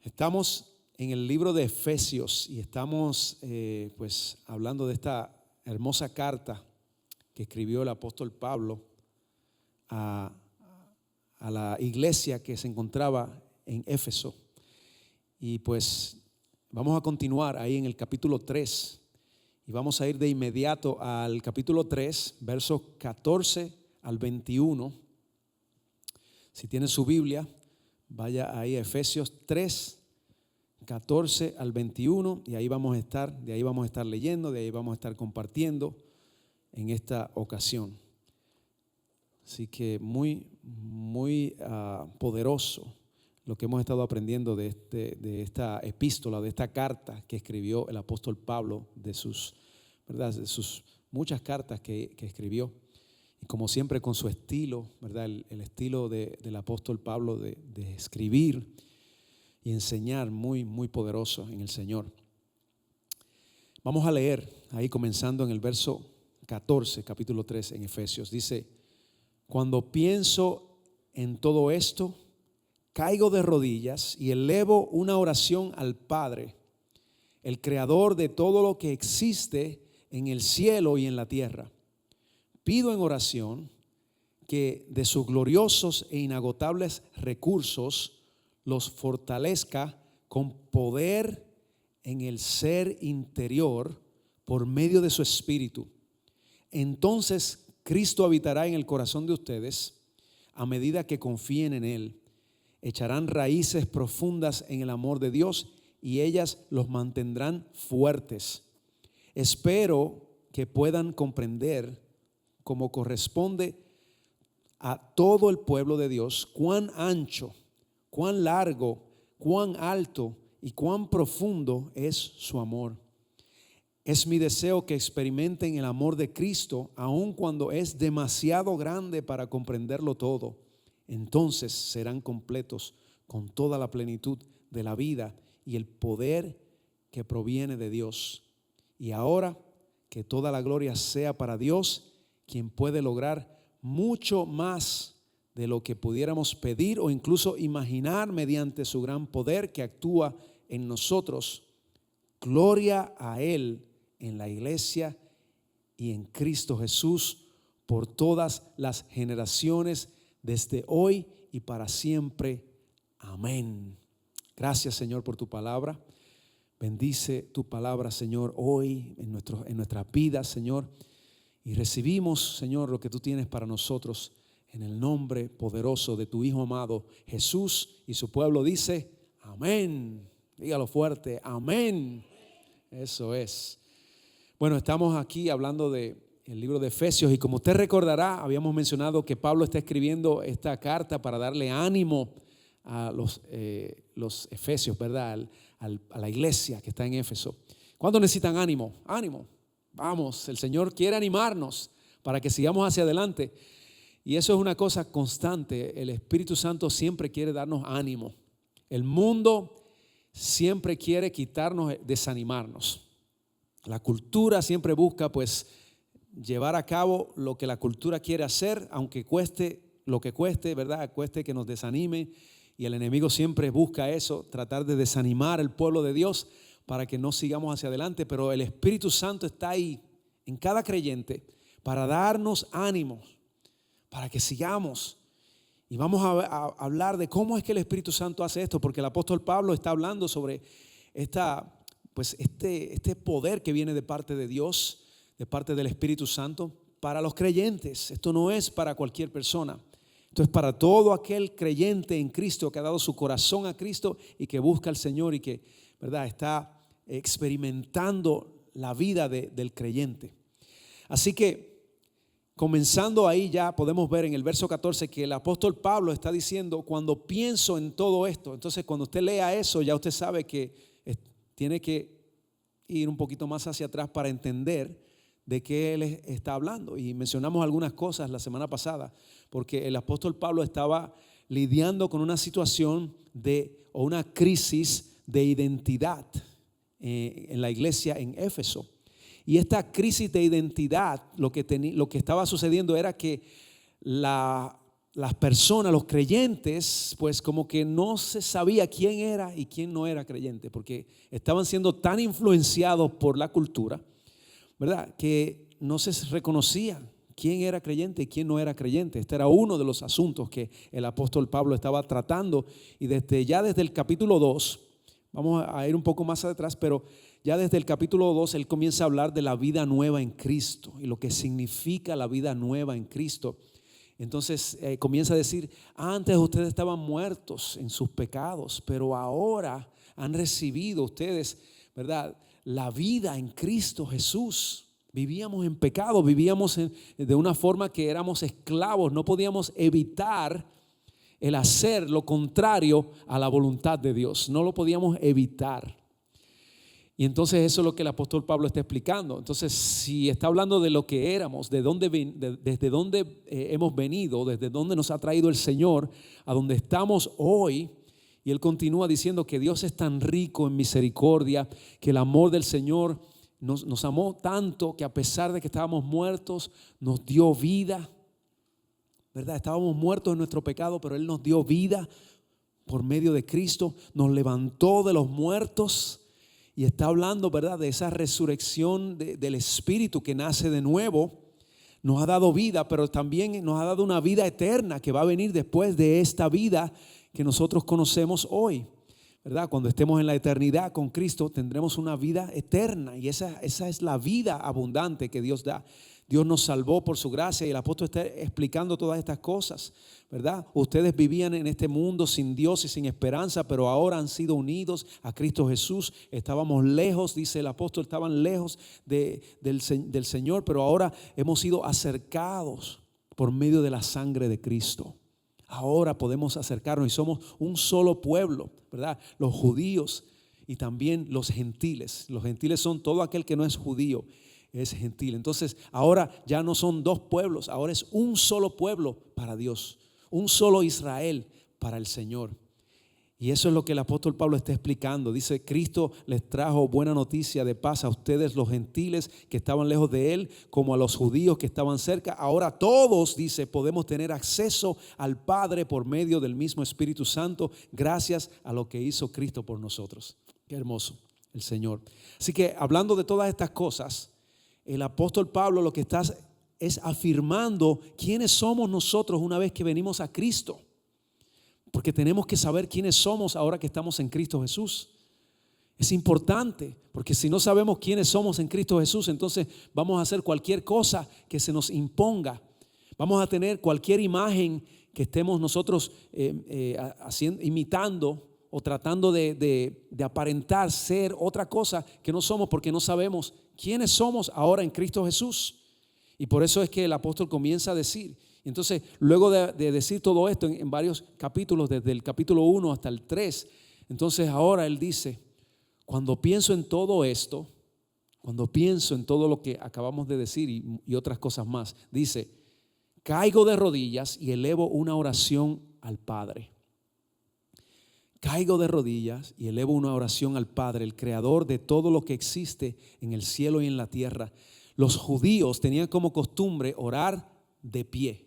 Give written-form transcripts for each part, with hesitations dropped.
Estamos en el libro de Efesios y estamos pues hablando de esta hermosa carta que escribió el apóstol Pablo a la iglesia que se encontraba en Éfeso. Y pues vamos a continuar ahí en el capítulo 3 y vamos a ir de inmediato al capítulo 3, versos 14 al 21. Si tiene su Biblia, vaya ahí a Efesios 3, 14 al 21 y ahí vamos a estar, de ahí vamos a estar leyendo, de ahí vamos a estar compartiendo en esta ocasión. Así que muy poderoso lo que hemos estado aprendiendo de esta epístola, de esta carta que escribió el apóstol Pablo, de sus muchas cartas que escribió. Y como siempre con su estilo, ¿verdad? El estilo del apóstol Pablo de escribir y enseñar muy poderoso en el Señor. Vamos a leer ahí comenzando en el verso 14, capítulo 3 en Efesios. Dice: cuando pienso en todo esto, caigo de rodillas y elevo una oración al Padre, el creador de todo lo que existe en el cielo y en la tierra. Pido en oración que de sus gloriosos e inagotables recursos los fortalezca con poder en el ser interior por medio de su Espíritu. Entonces Cristo habitará en el corazón de ustedes a medida que confíen en Él. Echarán raíces profundas en el amor de Dios y ellas los mantendrán fuertes. Espero que puedan comprender, como corresponde a todo el pueblo de Dios, cuán ancho, cuán largo, cuán alto y cuán profundo es su amor. Es mi deseo que experimenten el amor de Cristo, aun cuando es demasiado grande para comprenderlo todo. Entonces serán completos con toda la plenitud de la vida y el poder que proviene de Dios. Y ahora que toda la gloria sea para Dios, quien puede lograr mucho más de lo que pudiéramos pedir o incluso imaginar mediante su gran poder que actúa en nosotros. Gloria a Él en la iglesia y en Cristo Jesús por todas las generaciones, desde hoy y para siempre. Amén. Gracias, Señor, por tu palabra. Bendice tu palabra, Señor, hoy en nuestras vidas, Señor. Y recibimos, Señor, lo que tú tienes para nosotros en el nombre poderoso de tu Hijo amado Jesús. Y su pueblo dice: amén. Dígalo fuerte: amén. Eso es. Bueno, estamos aquí hablando del libro de Efesios, y como usted recordará, habíamos mencionado que Pablo está escribiendo esta carta para darle ánimo a los efesios, ¿verdad? A la iglesia que está en Éfeso. ¿Cuándo necesitan ánimo? Ánimo. Vamos, el Señor quiere animarnos para que sigamos hacia adelante. Y eso es una cosa constante. El Espíritu Santo siempre quiere darnos ánimo. El mundo siempre quiere quitarnos, desanimarnos. La cultura siempre busca pues llevar a cabo lo que la cultura quiere hacer, aunque cueste lo que cueste, ¿verdad? Cueste que nos desanime. Y el enemigo siempre busca eso, tratar de desanimar al pueblo de Dios para que no sigamos hacia adelante. Pero el Espíritu Santo está ahí en cada creyente para darnos ánimos, para que sigamos. Y vamos a hablar de cómo es que el Espíritu Santo hace esto, porque el apóstol Pablo está hablando sobre este poder que viene de parte de Dios, de parte del Espíritu Santo para los creyentes. Esto no es para cualquier persona. Esto es para todo aquel creyente en Cristo que ha dado su corazón a Cristo y que busca al Señor y que, ¿verdad?, está experimentando la vida del creyente. Así que comenzando ahí ya podemos ver en el verso 14 que el apóstol Pablo está diciendo: cuando pienso en todo esto. Entonces cuando usted lea eso, ya usted sabe que tiene que ir un poquito más hacia atrás para entender de qué él está hablando. Y mencionamos algunas cosas la semana pasada, porque el apóstol Pablo estaba lidiando con una situación o una crisis de identidad en la iglesia en Éfeso. Y esta crisis de identidad, lo que estaba sucediendo era que la las personas, los creyentes, pues como que no se sabía quién era y quién no era creyente, porque estaban siendo tan influenciados por la cultura, ¿verdad?, que no se reconocía quién era creyente y quién no era creyente. Este era uno de los asuntos que el apóstol Pablo estaba tratando, y desde el capítulo 2, vamos a ir un poco más atrás, pero ya desde el capítulo 2 él comienza a hablar de la vida nueva en Cristo y lo que significa la vida nueva en Cristo. Entonces comienza a decir: antes ustedes estaban muertos en sus pecados, pero ahora han recibido ustedes, ¿verdad?, la vida en Cristo Jesús. Vivíamos en pecado, vivíamos de una forma que éramos esclavos, no podíamos evitar el hacer lo contrario a la voluntad de Dios, no lo podíamos evitar. Y entonces eso es lo que el apóstol Pablo está explicando. Entonces, si está hablando de lo que éramos, desde dónde hemos venido, desde dónde nos ha traído el Señor, a donde estamos hoy, y él continúa diciendo que Dios es tan rico en misericordia, que el amor del Señor nos amó tanto, que a pesar de que estábamos muertos, nos dio vida, ¿verdad? Estábamos muertos en nuestro pecado, pero Él nos dio vida por medio de Cristo, nos levantó de los muertos. Y está hablando, ¿verdad?, de esa resurrección del Espíritu que nace de nuevo. Nos ha dado vida, pero también nos ha dado una vida eterna que va a venir después de esta vida que nosotros conocemos hoy, ¿verdad? Cuando estemos en la eternidad con Cristo tendremos una vida eterna, y esa es la vida abundante que Dios da. Dios nos salvó por su gracia, y el apóstol está explicando todas estas cosas, ¿verdad? Ustedes vivían en este mundo sin Dios y sin esperanza, pero ahora han sido unidos a Cristo Jesús. Estábamos lejos, dice el apóstol, estaban lejos del Señor, pero ahora hemos sido acercados por medio de la sangre de Cristo. Ahora podemos acercarnos y somos un solo pueblo, ¿verdad? Los judíos y también los gentiles. Los gentiles son todo aquel que no es judío, es gentil. Entonces ahora ya no son dos pueblos, ahora es un solo pueblo para Dios, un solo Israel para el Señor. Y eso es lo que el apóstol Pablo está explicando. Dice: Cristo les trajo buena noticia de paz a ustedes, los gentiles que estaban lejos de Él, como a los judíos que estaban cerca. Ahora todos, dice, podemos tener acceso al Padre por medio del mismo Espíritu Santo, gracias a lo que hizo Cristo por nosotros. Qué hermoso el Señor. Así que, hablando de todas estas cosas, el apóstol Pablo lo que está es afirmando quiénes somos nosotros una vez que venimos a Cristo. Porque tenemos que saber quiénes somos ahora que estamos en Cristo Jesús. Es importante, porque si no sabemos quiénes somos en Cristo Jesús, entonces vamos a hacer cualquier cosa que se nos imponga. Vamos a tener cualquier imagen que estemos nosotros imitando o tratando de aparentar ser otra cosa que no somos, porque no sabemos quiénes somos ahora en Cristo Jesús. Y por eso es que el apóstol comienza a decir. Entonces, luego de decir todo esto en varios capítulos, desde el capítulo 1 hasta el 3, entonces ahora él dice: cuando pienso en todo esto, cuando pienso en todo lo que acabamos de decir y otras cosas más, dice: caigo de rodillas y elevo una oración al Padre. Caigo de rodillas y elevo una oración al Padre, el creador de todo lo que existe en el cielo y en la tierra. Los judíos tenían como costumbre orar de pie,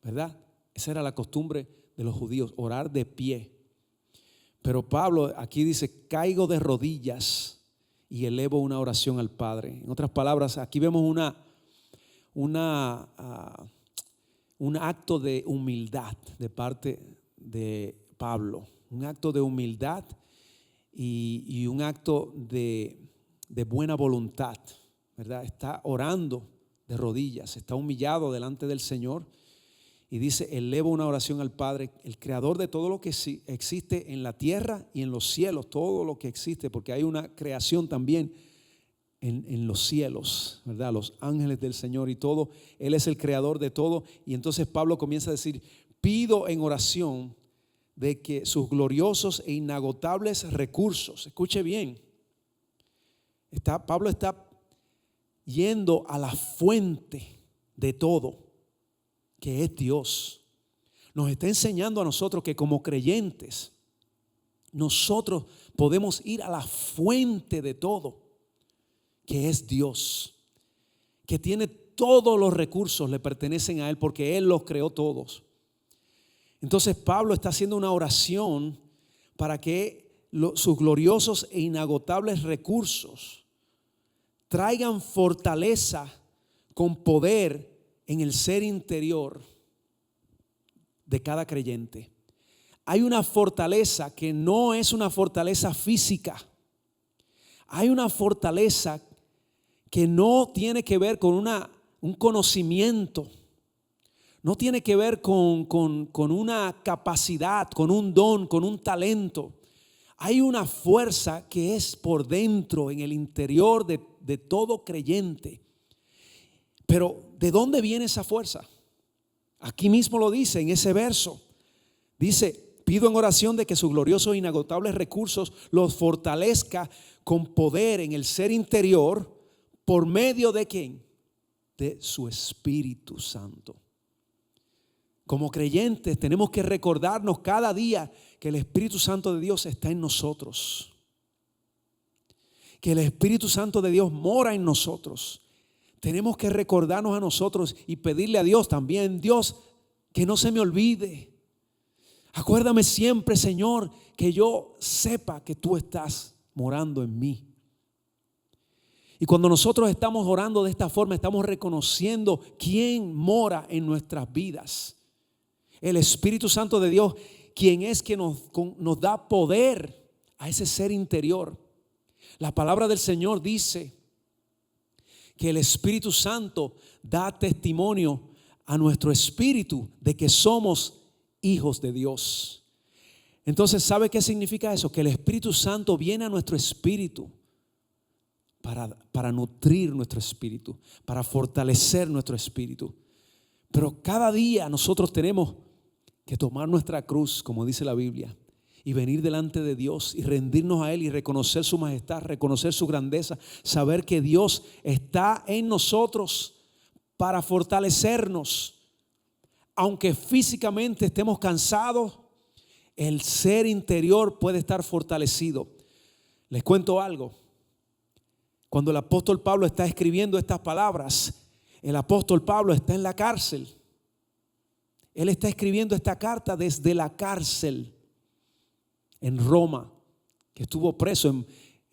¿verdad? Esa era la costumbre de los judíos, orar de pie. Pero Pablo aquí dice: caigo de rodillas y elevo una oración al Padre. En otras palabras, aquí vemos un acto de humildad de parte de Pablo, un acto de humildad y un acto de buena voluntad, ¿verdad? Está orando de rodillas, está humillado delante del Señor y dice: elevo una oración al Padre, el creador de todo lo que existe en la tierra y en los cielos, todo lo que existe, porque hay una creación también en los cielos, ¿verdad? Los ángeles del Señor y todo, Él es el creador de todo. Y entonces Pablo comienza a decir: pido en oración de que sus gloriosos e inagotables recursos, escuche bien, Pablo está yendo a la fuente de todo, que es Dios. Nos está enseñando a nosotros que como creyentes nosotros podemos ir a la fuente de todo, que es Dios, que tiene todos los recursos, le pertenecen a Él porque Él los creó todos. Entonces Pablo está haciendo una oración para que sus gloriosos e inagotables recursos traigan fortaleza con poder en el ser interior de cada creyente. Hay una fortaleza que no es una fortaleza física. Hay una fortaleza que no tiene que ver con un conocimiento. No tiene que ver con una capacidad, con un don, con un talento. Hay una fuerza que es por dentro, en el interior de todo creyente. Pero ¿de dónde viene esa fuerza? Aquí mismo lo dice en ese verso. Dice: pido en oración de que sus gloriosos e inagotables recursos los fortalezca con poder en el ser interior. ¿Por medio de quién? De su Espíritu Santo. Como creyentes tenemos que recordarnos cada día que el Espíritu Santo de Dios está en nosotros. Que el Espíritu Santo de Dios mora en nosotros. Tenemos que recordarnos a nosotros y pedirle a Dios también: Dios, que no se me olvide. Acuérdame siempre, Señor, que yo sepa que tú estás morando en mí. Y cuando nosotros estamos orando de esta forma, estamos reconociendo quién mora en nuestras vidas. El Espíritu Santo de Dios, quien es que nos da poder a ese ser interior. La palabra del Señor dice que el Espíritu Santo da testimonio a nuestro espíritu de que somos hijos de Dios. Entonces, ¿sabe qué significa eso? Que el Espíritu Santo viene a nuestro espíritu para nutrir nuestro espíritu, para fortalecer nuestro espíritu. Pero cada día nosotros tenemos que tomar nuestra cruz, como dice la Biblia, y venir delante de Dios y rendirnos a Él y reconocer su majestad, reconocer su grandeza, saber que Dios está en nosotros para fortalecernos. Aunque físicamente estemos cansados, el ser interior puede estar fortalecido. Les cuento algo. Cuando el apóstol Pablo está escribiendo estas palabras, el apóstol Pablo está en la cárcel. Él está escribiendo esta carta desde la cárcel en Roma, que estuvo preso en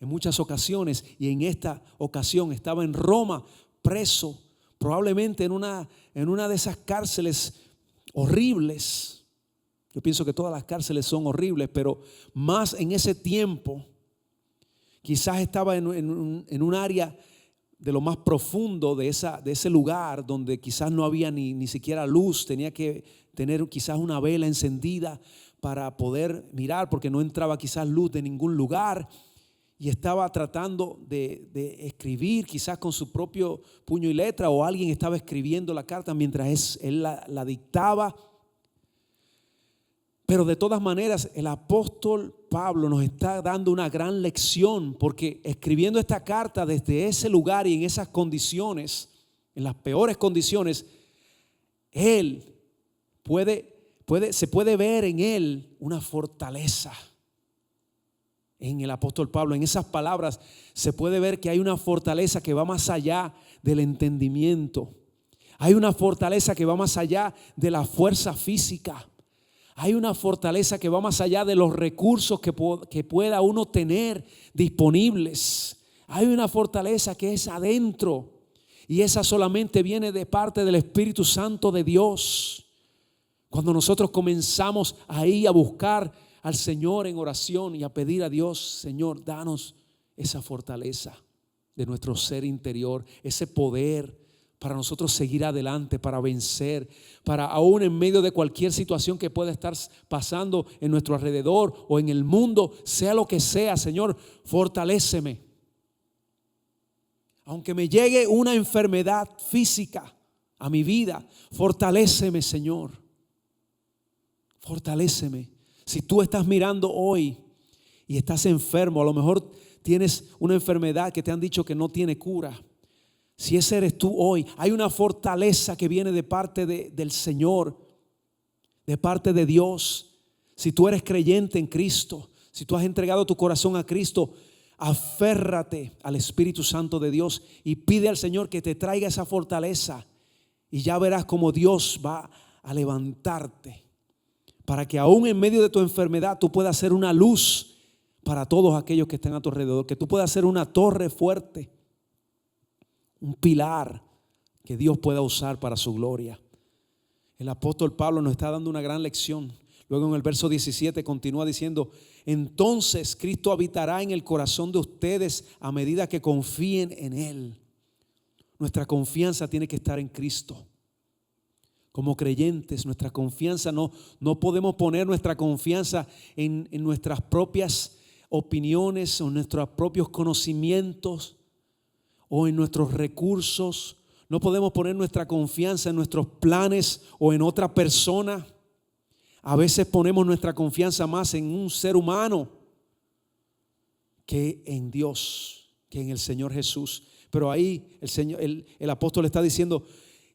muchas ocasiones, y en esta ocasión estaba en Roma preso, probablemente en una de esas cárceles horribles. Yo pienso que todas las cárceles son horribles, pero más en ese tiempo. Quizás estaba en un área de lo más profundo de ese lugar, donde quizás no había ni siquiera luz. Tenía que tener quizás una vela encendida para poder mirar, porque no entraba quizás luz de ningún lugar. Y estaba tratando de escribir quizás con su propio puño y letra, o alguien estaba escribiendo la carta mientras él la dictaba. Pero de todas maneras, el apóstol Pablo nos está dando una gran lección, porque escribiendo esta carta desde ese lugar y en esas condiciones, en las peores condiciones, él se puede ver en él una fortaleza. En el apóstol Pablo, en esas palabras, se puede ver que hay una fortaleza que va más allá del entendimiento. Hay una fortaleza que va más allá de la fuerza física. Hay una fortaleza que va más allá de los recursos que pueda uno tener disponibles. Hay una fortaleza que es adentro, y esa solamente viene de parte del Espíritu Santo de Dios. Cuando nosotros comenzamos ahí a buscar al Señor en oración y a pedir a Dios: Señor, danos esa fortaleza de nuestro ser interior, ese poder para nosotros seguir adelante, para vencer, para aún en medio de cualquier situación que pueda estar pasando en nuestro alrededor o en el mundo, sea lo que sea, Señor, fortaléceme. Aunque me llegue una enfermedad física a mi vida, fortaléceme, Señor. Fortaléceme. Si tú estás mirando hoy y estás enfermo, a lo mejor tienes una enfermedad que te han dicho que no tiene cura. Si ese eres tú hoy, hay una fortaleza que viene de parte del Señor, de parte de Dios. Si tú eres creyente en Cristo, si tú has entregado tu corazón a Cristo, aférrate al Espíritu Santo de Dios y pide al Señor que te traiga esa fortaleza, y ya verás cómo Dios va a levantarte para que aún en medio de tu enfermedad tú puedas ser una luz para todos aquellos que estén a tu alrededor, que tú puedas ser una torre fuerte, un pilar que Dios pueda usar para su gloria. El apóstol Pablo nos está dando una gran lección. Luego en el verso 17 continúa diciendo: entonces Cristo habitará en el corazón de ustedes a medida que confíen en Él. Nuestra confianza tiene que estar en Cristo. Como creyentes, nuestra confianza no podemos poner nuestra confianza en nuestras propias opiniones o en nuestros propios conocimientos o en nuestros recursos. No podemos poner nuestra confianza en nuestros planes o en otra persona. A veces ponemos nuestra confianza más en un ser humano que en Dios, que en el Señor Jesús. Pero ahí el apóstol está diciendo: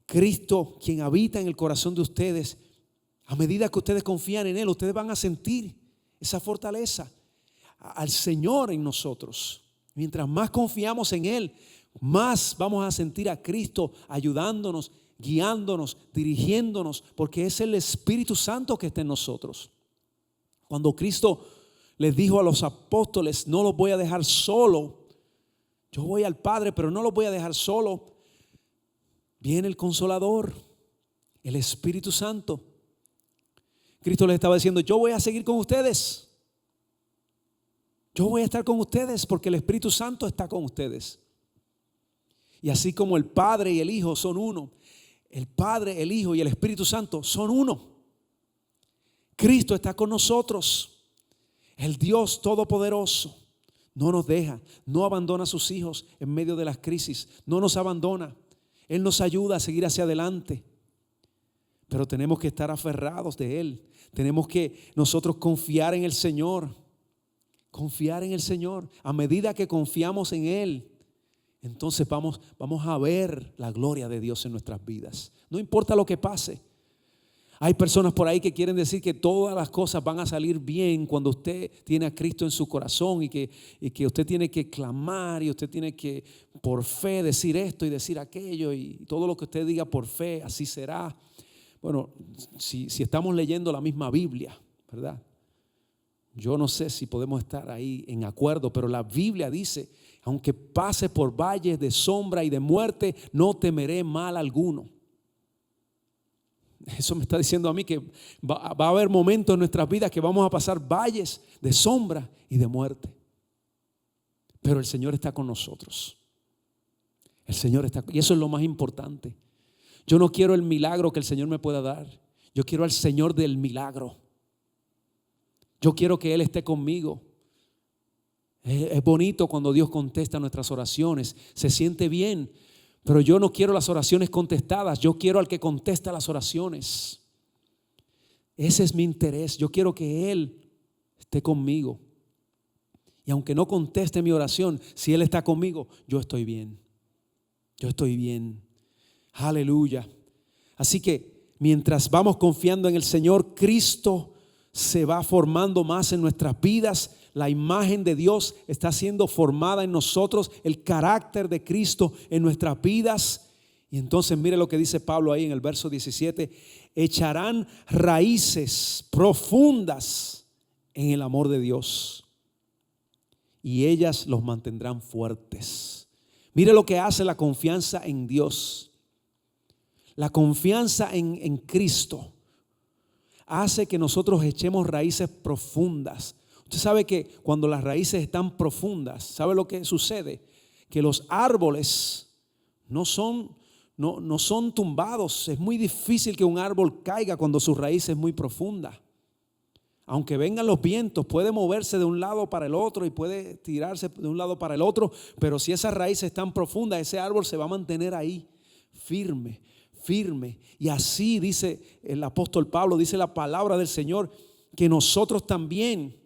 Cristo, quien habita en el corazón de ustedes, a medida que ustedes confían en Él, ustedes van a sentir esa fortaleza al Señor en nosotros. Mientras más confiamos en Él, más vamos a sentir a Cristo ayudándonos, guiándonos, dirigiéndonos, porque es el Espíritu Santo que está en nosotros. Cuando Cristo les dijo a los apóstoles: no los voy a dejar solo, yo voy al Padre, pero no los voy a dejar solo, viene el Consolador, el Espíritu Santo. Cristo les estaba diciendo: yo voy a seguir con ustedes, yo voy a estar con ustedes porque el Espíritu Santo está con ustedes. Y así como el Padre y el Hijo son uno, el Padre, el Hijo y el Espíritu Santo son uno. Cristo está con nosotros. El Dios Todopoderoso no nos deja, no abandona a sus hijos en medio de las crisis, no nos abandona. Él nos ayuda a seguir hacia adelante. Pero tenemos que estar aferrados de Él. Tenemos que nosotros confiar en el Señor. Confiar en el Señor. A medida que confiamos en Él, entonces vamos a ver la gloria de Dios en nuestras vidas. No importa lo que pase. Hay personas por ahí que quieren decir que todas las cosas van a salir bien cuando usted tiene a Cristo en su corazón y que usted tiene que clamar y usted tiene que por fe decir esto y decir aquello, y todo lo que usted diga por fe, así será. Bueno, si estamos leyendo la misma Biblia, ¿verdad? Yo no sé si podemos estar ahí en acuerdo, pero la Biblia dice: aunque pase por valles de sombra y de muerte, no temeré mal alguno. Eso me está diciendo a mí que va a haber momentos en nuestras vidas que vamos a pasar valles de sombra y de muerte. Pero el Señor está con nosotros. El Señor está, y eso es lo más importante. Yo no quiero el milagro que el Señor me pueda dar. Yo quiero al Señor del milagro. Yo quiero que Él esté conmigo. Es bonito cuando Dios contesta nuestras oraciones. Se siente bien. Pero yo no quiero las oraciones contestadas. Yo quiero al que contesta las oraciones. Ese es mi interés. Yo quiero que Él esté conmigo. Y aunque no conteste mi oración, si Él está conmigo, yo estoy bien. Yo estoy bien. Aleluya. Así que mientras vamos confiando en el Señor, Cristo se va formando más en nuestras vidas. La imagen de Dios está siendo formada en nosotros, el carácter de Cristo en nuestras vidas. Y entonces mire lo que dice Pablo ahí en el verso 17: echarán raíces profundas en el amor de Dios y ellas los mantendrán fuertes. Mire lo que hace la confianza en Dios. La confianza en Cristo hace que nosotros echemos raíces profundas. Usted sabe que cuando las raíces están profundas, ¿sabe lo que sucede? Que los árboles no son tumbados. Es muy difícil que un árbol caiga cuando su raíz es muy profunda. Aunque vengan los vientos, puede moverse de un lado para el otro y puede tirarse de un lado para el otro, pero si esas raíces están profundas, ese árbol se va a mantener ahí, firme. Y así dice el apóstol Pablo, dice la palabra del Señor, que nosotros también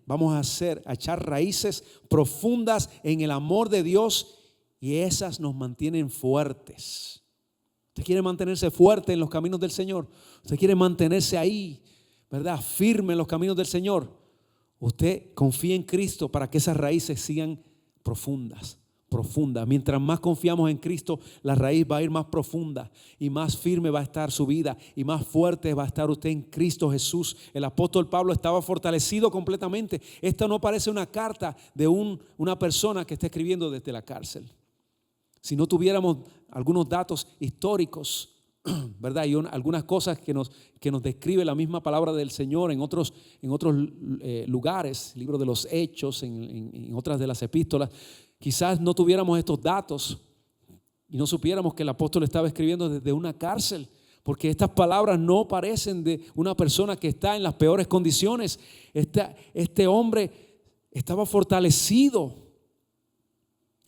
vamos a echar raíces profundas en el amor de Dios, y esas nos mantienen fuertes. Usted quiere mantenerse fuerte en los caminos del Señor. Usted quiere mantenerse ahí, ¿verdad? Firme en los caminos del Señor. Usted confía en Cristo para que esas raíces sigan profundas. profunda. Mientras más confiamos en Cristo, la raíz va a ir más profunda y más firme va a estar su vida y más fuerte va a estar usted en Cristo Jesús. El apóstol Pablo estaba fortalecido completamente. Esta no parece una carta de una persona que está escribiendo desde la cárcel. Si no tuviéramos algunos datos históricos, ¿verdad? Y algunas cosas que nos describe la misma palabra del Señor en otros lugares, libro de los Hechos, en otras de las epístolas, quizás no tuviéramos estos datos y no supiéramos que el apóstol estaba escribiendo desde una cárcel, porque estas palabras no parecen de una persona que está en las peores condiciones. Este hombre estaba fortalecido,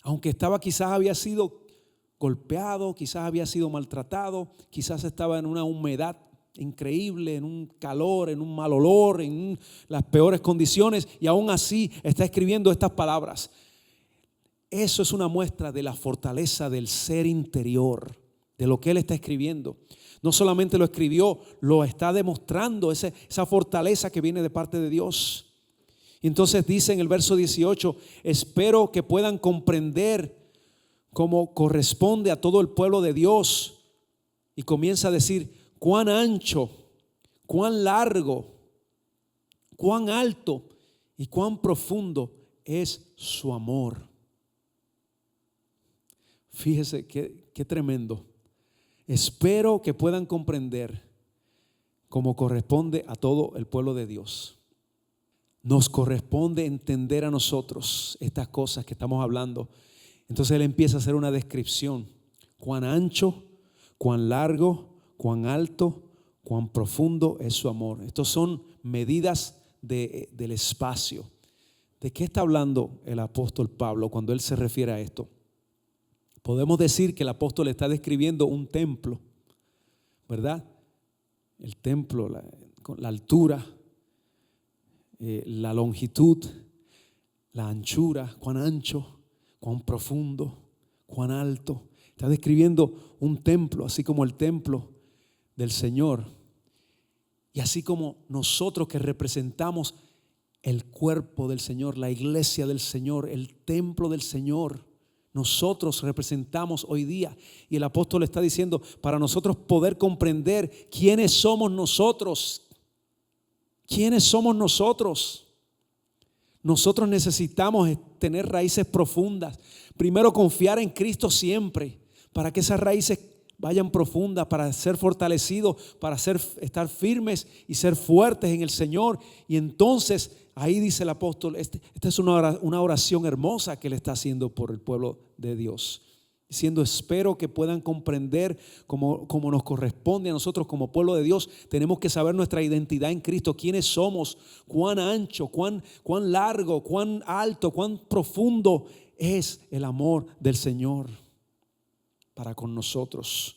aunque quizás había sido golpeado, quizás había sido maltratado, quizás estaba en una humedad increíble, en un calor, en un mal olor, en las peores condiciones, y aún así está escribiendo estas palabras. Eso es una muestra de la fortaleza del ser interior, de lo que él está escribiendo. No solamente lo escribió, lo está demostrando, esa fortaleza que viene de parte de Dios. Y entonces dice en el verso 18: espero que puedan comprender como corresponde a todo el pueblo de Dios. Y comienza a decir cuán ancho, cuán largo, cuán alto y cuán profundo es su amor. Fíjese qué tremendo. Espero que puedan comprender como corresponde a todo el pueblo de Dios. Nos corresponde entender a nosotros estas cosas que estamos hablando. Entonces él empieza a hacer una descripción: cuán ancho, cuán largo, cuán alto, cuán profundo es su amor. Estos son medidas del espacio. ¿De qué está hablando el apóstol Pablo cuando él se refiere a esto? Podemos decir que el apóstol está describiendo un templo, ¿verdad? El templo, la altura, la longitud, la anchura, cuán ancho, cuán profundo, cuán alto. Está describiendo un templo, así como el templo del Señor. Y así como nosotros que representamos el cuerpo del Señor, la iglesia del Señor, el templo del Señor, nosotros representamos hoy día. Y el apóstol está diciendo, para nosotros poder comprender quiénes somos nosotros. ¿Quiénes somos nosotros? Nosotros necesitamos tener raíces profundas. Primero, confiar en Cristo siempre, para que esas raíces vayan profundas, para ser fortalecidos, para estar firmes y ser fuertes en el Señor. Y entonces, ahí dice el apóstol, esta es una oración hermosa que él está haciendo por el pueblo de Dios. Diciendo, espero que puedan comprender como nos corresponde a nosotros como pueblo de Dios. Tenemos que saber nuestra identidad en Cristo, quiénes somos, cuán ancho, cuán largo, cuán alto, cuán profundo es el amor del Señor para con nosotros.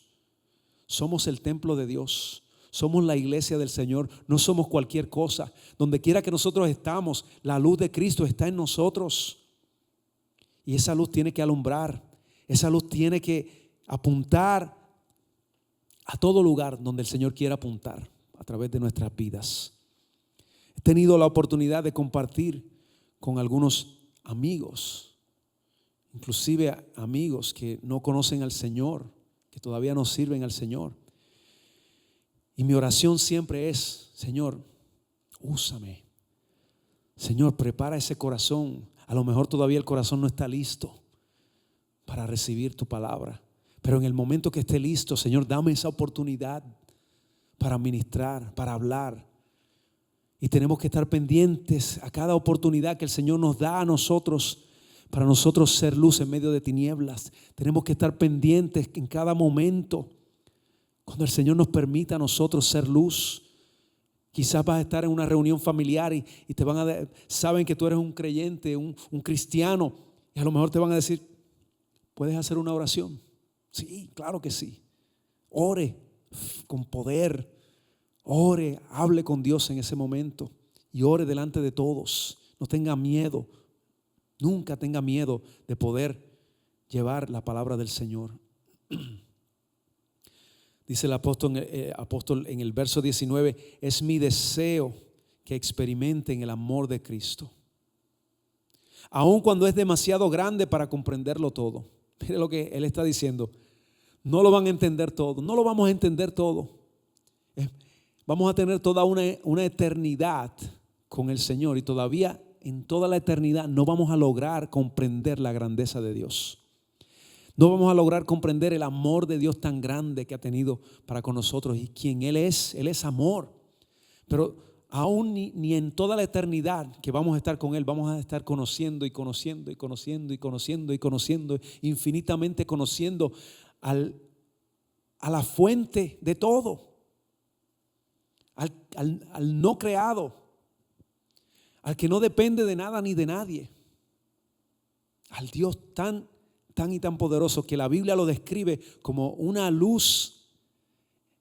Somos el templo de Dios, somos la iglesia del Señor, no somos cualquier cosa. Donde quiera que nosotros estamos, la luz de Cristo está en nosotros, y esa luz tiene que alumbrar. Esa luz tiene que apuntar a todo lugar donde el Señor quiera apuntar a través de nuestras vidas. He tenido la oportunidad de compartir con algunos amigos, inclusive amigos que no conocen al Señor, que todavía no sirven al Señor. Y mi oración siempre es: Señor, úsame. Señor, prepara ese corazón. A lo mejor todavía el corazón no está listo para recibir tu palabra, pero en el momento que esté listo, Señor, dame esa oportunidad para ministrar, para hablar. Y tenemos que estar pendientes a cada oportunidad que el Señor nos da a nosotros, para nosotros ser luz en medio de tinieblas. Tenemos que estar pendientes en cada momento, cuando el Señor nos permita a nosotros ser luz. Quizás vas a estar en una reunión familiar y saben que tú eres un creyente, un cristiano, y a lo mejor te van a decir: ¿puedes hacer una oración? Sí, claro que sí. Ore con poder. Ore, hable con Dios en ese momento. Y ore delante de todos. No tenga miedo. Nunca tenga miedo de poder llevar la palabra del Señor. Dice el apóstol en el verso 19: es mi deseo que experimenten el amor de Cristo. aun cuando es demasiado grande para comprenderlo todo. Mire lo que Él está diciendo. No lo van a entender todo, no lo vamos a entender todo. Vamos a tener toda una eternidad con el Señor y todavía en toda la eternidad no vamos a lograr comprender la grandeza de Dios. No vamos a lograr comprender el amor de Dios tan grande que ha tenido para con nosotros y quien Él es amor. Pero aún ni en toda la eternidad que vamos a estar con Él, vamos a estar conociendo y conociendo y conociendo y conociendo y conociendo, infinitamente conociendo a la fuente de todo, al no creado, al que no depende de nada ni de nadie, al Dios tan y tan poderoso que la Biblia lo describe como una luz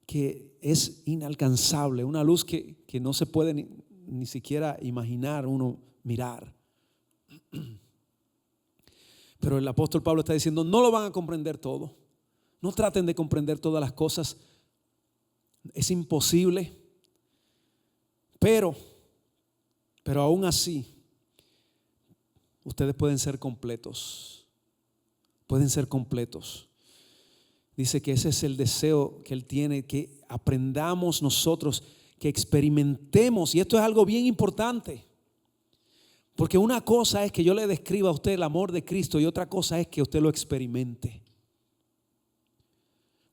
que es inalcanzable, una luz que no se puede ni siquiera imaginar uno mirar. Pero el apóstol Pablo está diciendo, no lo van a comprender todo. No traten de comprender todas las cosas. Es imposible. Pero aún así, ustedes pueden ser completos. Pueden ser completos. Dice que ese es el deseo que Él tiene, que aprendamos nosotros, que experimentemos. Y esto es algo bien importante. Porque una cosa es que yo le describa a usted el amor de Cristo y otra cosa es que usted lo experimente.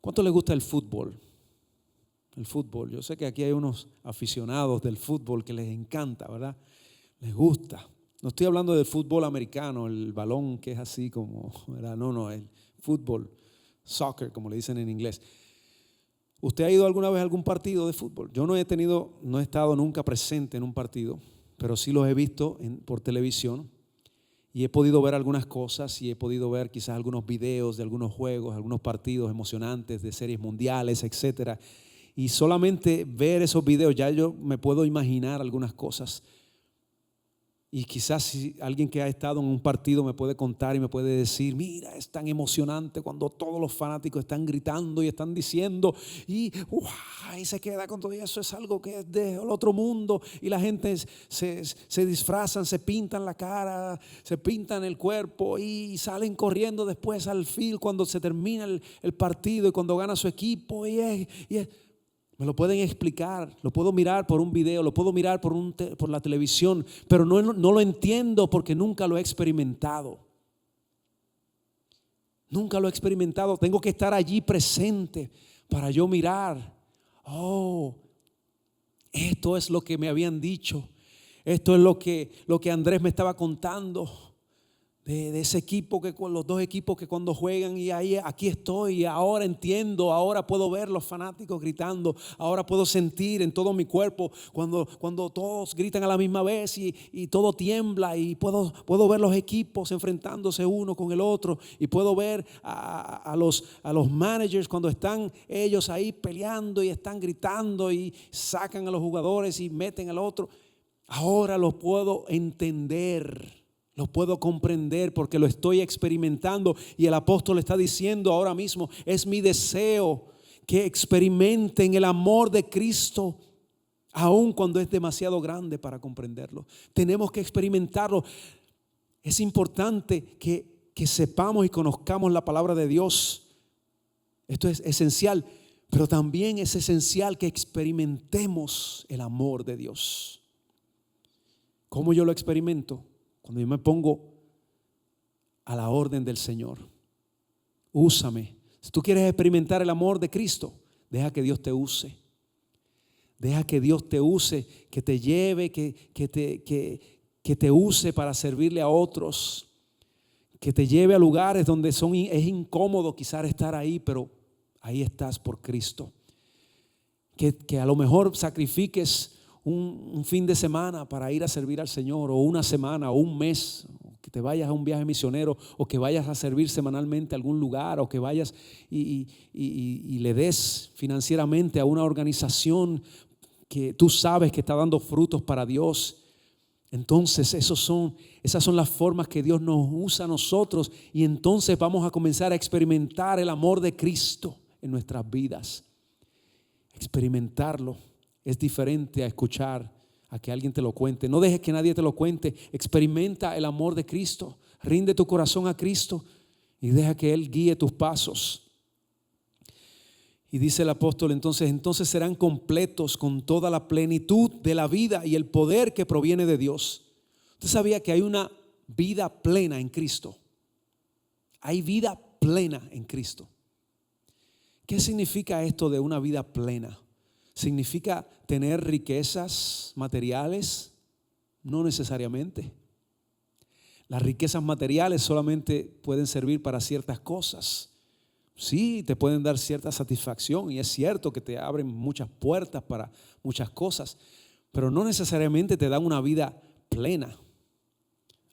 ¿Cuánto le gusta el fútbol? El fútbol. Yo sé que aquí hay unos aficionados del fútbol que les encanta, ¿verdad? Les gusta. No estoy hablando del fútbol americano, el balón que es así como, ¿verdad? No, el fútbol, soccer, como le dicen en inglés. ¿Usted ha ido alguna vez a algún partido de fútbol? Yo no he estado nunca presente en un partido, pero sí los he visto por televisión. Y he podido ver algunas cosas y he podido ver quizás algunos videos de algunos juegos, algunos partidos emocionantes de series mundiales, etcétera. Y solamente ver esos videos ya yo me puedo imaginar algunas cosas. Y quizás si alguien que ha estado en un partido me puede contar y me puede decir, mira, es tan emocionante cuando todos los fanáticos están gritando y están diciendo y se queda con todo eso, es algo que es del otro mundo y la gente se disfrazan, se pintan la cara, se pintan el cuerpo y salen corriendo después al field cuando se termina el partido y cuando gana su equipo me lo pueden explicar, lo puedo mirar por un video, lo puedo mirar por la televisión, pero no lo entiendo porque nunca lo he experimentado. Nunca lo he experimentado. Tengo que estar allí presente para yo mirar. Esto es lo que me habían dicho. Esto es lo que Andrés me estaba contando. De ese equipo, con los dos equipos que cuando juegan y aquí estoy y ahora entiendo, ahora puedo ver los fanáticos gritando, ahora puedo sentir en todo mi cuerpo cuando todos gritan a la misma vez y todo tiembla y puedo ver los equipos enfrentándose uno con el otro y puedo ver a los managers cuando están ellos ahí peleando y están gritando y sacan a los jugadores y meten al otro. Ahora lo puedo entender. Lo puedo comprender porque lo estoy experimentando y el apóstol está diciendo ahora mismo, es mi deseo que experimenten el amor de Cristo aun cuando es demasiado grande para comprenderlo. Tenemos que experimentarlo. Es importante que sepamos y conozcamos la palabra de Dios. Esto es esencial, pero también es esencial que experimentemos el amor de Dios. ¿Cómo yo lo experimento? Cuando yo me pongo a la orden del Señor. Úsame. Si tú quieres experimentar el amor de Cristo, deja que Dios te use. Deja que Dios te use, que te lleve, que te use para servirle a otros. Que te lleve a lugares donde es incómodo quizás estar ahí, pero ahí estás por Cristo. Que a lo mejor sacrifiques un fin de semana para ir a servir al Señor, o una semana, o un mes, o que te vayas a un viaje misionero, o que vayas a servir semanalmente a algún lugar, o que vayas y le des financieramente a una organización que tú sabes que está dando frutos para Dios. Entonces esas son las formas que Dios nos usa a nosotros, y entonces vamos a comenzar a experimentar el amor de Cristo en nuestras vidas. Experimentarlo es diferente a escuchar a que alguien te lo cuente. No dejes que nadie te lo cuente. Experimenta el amor de Cristo. Rinde tu corazón a Cristo y deja que Él guíe tus pasos. Y dice el apóstol entonces serán completos con toda la plenitud de la vida y el poder que proviene de Dios. ¿Usted sabía que hay una vida plena en Cristo? Hay vida plena en Cristo. ¿Qué significa esto de una vida plena? ¿Significa tener riquezas materiales? No necesariamente. Las riquezas materiales solamente pueden servir para ciertas cosas. Sí, te pueden dar cierta satisfacción y es cierto que te abren muchas puertas para muchas cosas, pero no necesariamente te dan una vida plena.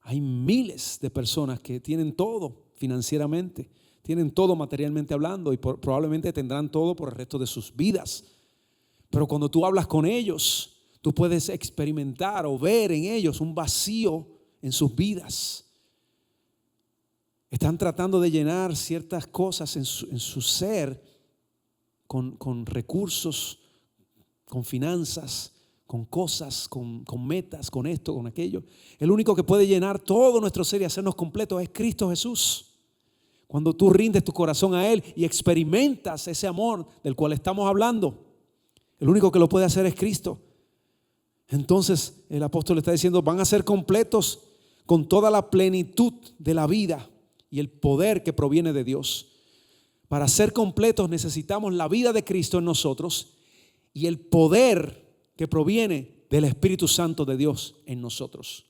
Hay miles de personas que tienen todo financieramente, tienen todo materialmente hablando y probablemente tendrán todo por el resto de sus vidas. Pero cuando tú hablas con ellos, tú puedes experimentar o ver en ellos un vacío en sus vidas. Están tratando de llenar ciertas cosas en su ser con recursos, con finanzas, con cosas, con metas, con esto, con aquello. El único que puede llenar todo nuestro ser y hacernos completos es Cristo Jesús. Cuando tú rindes tu corazón a Él y experimentas ese amor del cual estamos hablando, el único que lo puede hacer es Cristo. Entonces el apóstol está diciendo, van a ser completos con toda la plenitud de la vida y el poder que proviene de Dios. Para ser completos necesitamos la vida de Cristo en nosotros y el poder que proviene del Espíritu Santo de Dios en nosotros.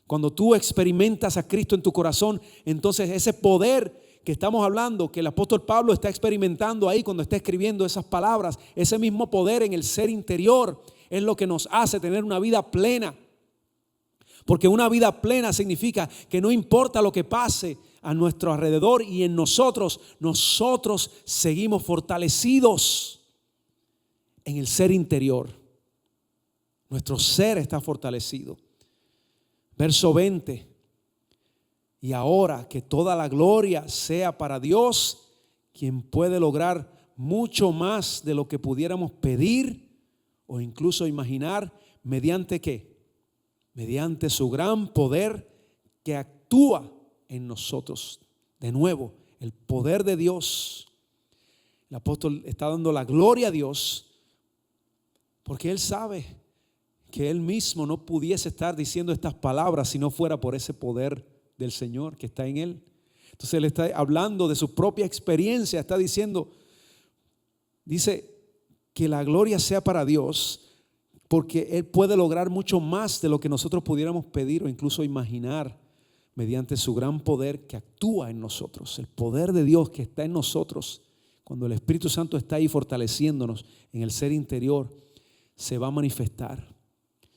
Cuando tú experimentas a Cristo en tu corazón, entonces ese poder que estamos hablando, que el apóstol Pablo está experimentando ahí cuando está escribiendo esas palabras, ese mismo poder en el ser interior es lo que nos hace tener una vida plena. Porque una vida plena significa que no importa lo que pase a nuestro alrededor y en nosotros seguimos fortalecidos en el ser interior. Nuestro ser está fortalecido. Verso 20. Y ahora que toda la gloria sea para Dios, quien puede lograr mucho más de lo que pudiéramos pedir o incluso imaginar, mediante ¿qué? Mediante su gran poder que actúa en nosotros. De nuevo, el poder de Dios. El apóstol está dando la gloria a Dios porque él sabe que él mismo no pudiese estar diciendo estas palabras si no fuera por ese poder del Señor que está en él. Entonces él está hablando de su propia experiencia, está diciendo, dice que la gloria sea para Dios porque Él puede lograr mucho más de lo que nosotros pudiéramos pedir o incluso imaginar mediante su gran poder que actúa en nosotros. El poder de Dios que está en nosotros, cuando el Espíritu Santo está ahí fortaleciéndonos en el ser interior, se va a manifestar,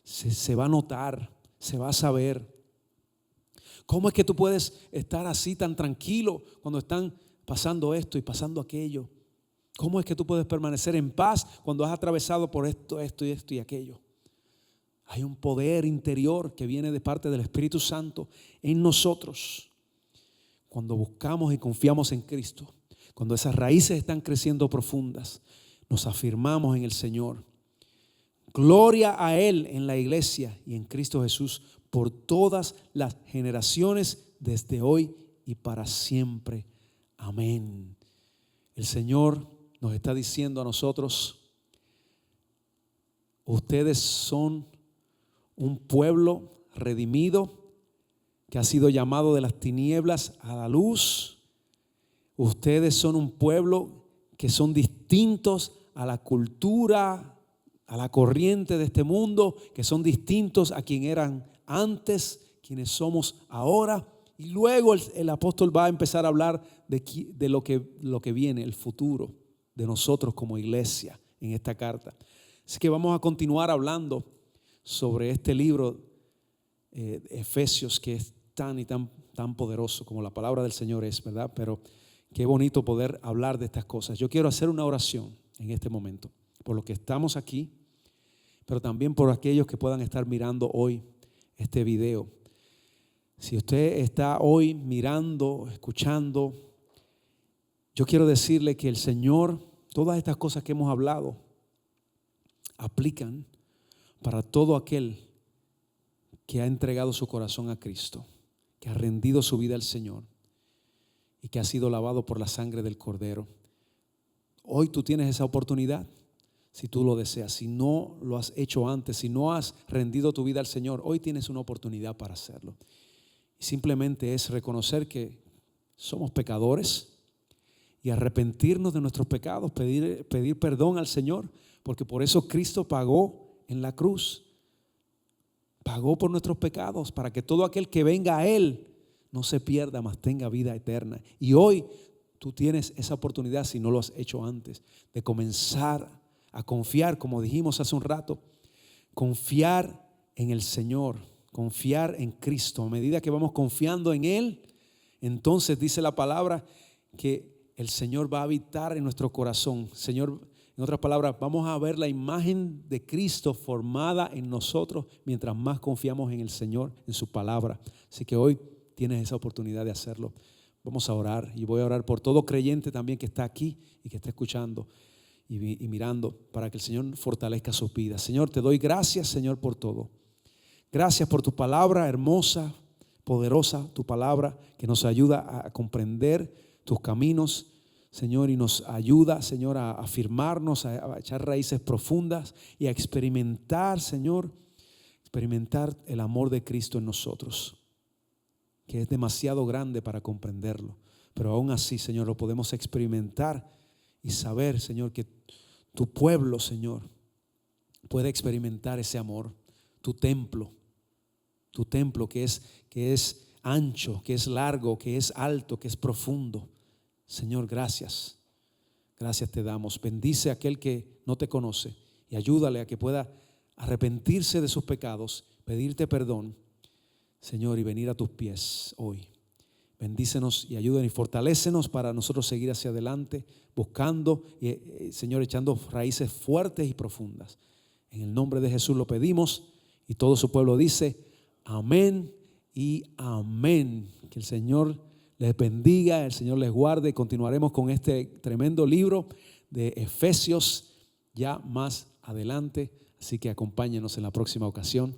se va a notar, se va a saber. ¿Cómo es que tú puedes estar así tan tranquilo cuando están pasando esto y pasando aquello? ¿Cómo es que tú puedes permanecer en paz cuando has atravesado por esto y aquello? Hay un poder interior que viene de parte del Espíritu Santo en nosotros. Cuando buscamos y confiamos en Cristo, cuando esas raíces están creciendo profundas, nos afirmamos en el Señor. Gloria a Él en la iglesia y en Cristo Jesús por todas las generaciones desde hoy y para siempre. Amén. El Señor nos está diciendo a nosotros, ustedes son un pueblo redimido que ha sido llamado de las tinieblas a la luz. Ustedes son un pueblo que son distintos a la cultura, a la corriente de este mundo, que son distintos a quien eran antes, quienes somos ahora. Y luego el apóstol va a empezar a hablar de lo que viene, el futuro de nosotros como iglesia en esta carta. Así que vamos a continuar hablando sobre este libro Efesios, que es tan poderoso como la palabra del Señor es, ¿verdad? Pero qué bonito poder hablar de estas cosas. Yo quiero hacer una oración en este momento por los que estamos aquí, pero también por aquellos que puedan estar mirando hoy este video. Si usted está hoy mirando, escuchando, yo quiero decirle que el Señor, todas estas cosas que hemos hablado, aplican para todo aquel que ha entregado su corazón a Cristo, que ha rendido su vida al Señor y que ha sido lavado por la sangre del Cordero. Hoy tú tienes esa oportunidad, si tú lo deseas. Si no lo has hecho antes, si no has rendido tu vida al Señor, hoy tienes una oportunidad para hacerlo. Y simplemente es reconocer que somos pecadores y arrepentirnos de nuestros pecados, pedir perdón al Señor, porque por eso Cristo pagó en la cruz. Pagó por nuestros pecados para que todo aquel que venga a Él no se pierda, mas tenga vida eterna. Y hoy tú tienes esa oportunidad, si no lo has hecho antes, de comenzar a confiar, como dijimos hace un rato, confiar en el Señor, confiar en Cristo. A medida que vamos confiando en Él, entonces dice la palabra que el Señor va a habitar en nuestro corazón. Señor, en otras palabras, vamos a ver la imagen de Cristo formada en nosotros mientras más confiamos en el Señor, en su palabra. Así que hoy tienes esa oportunidad de hacerlo. Vamos a orar, y voy a orar por todo creyente también que está aquí y que está escuchando y mirando, para que el Señor fortalezca sus vidas. Señor, te doy gracias, Señor, por todo. Gracias por tu palabra hermosa, poderosa, tu palabra que nos ayuda a comprender tus caminos, Señor, y nos ayuda, Señor, a afirmarnos, a echar raíces profundas y a experimentar, Señor, experimentar el amor de Cristo en nosotros, que es demasiado grande para comprenderlo. Pero aún así, Señor, lo podemos experimentar y saber, Señor, que tu pueblo, Señor, puede experimentar ese amor. Tu templo que es ancho, que es largo, que es alto, que es profundo. Señor, gracias. Gracias te damos. Bendice a aquel que no te conoce y ayúdale a que pueda arrepentirse de sus pecados, pedirte perdón, Señor, y venir a tus pies hoy. Bendícenos y ayúdanos y fortalécenos para nosotros seguir hacia adelante, buscando, Señor, echando raíces fuertes y profundas. En el nombre de Jesús lo pedimos, y todo su pueblo dice amén y amén. Que el Señor les bendiga, el Señor les guarde. Continuaremos con este tremendo libro de Efesios ya más adelante. Así que acompáñenos en la próxima ocasión.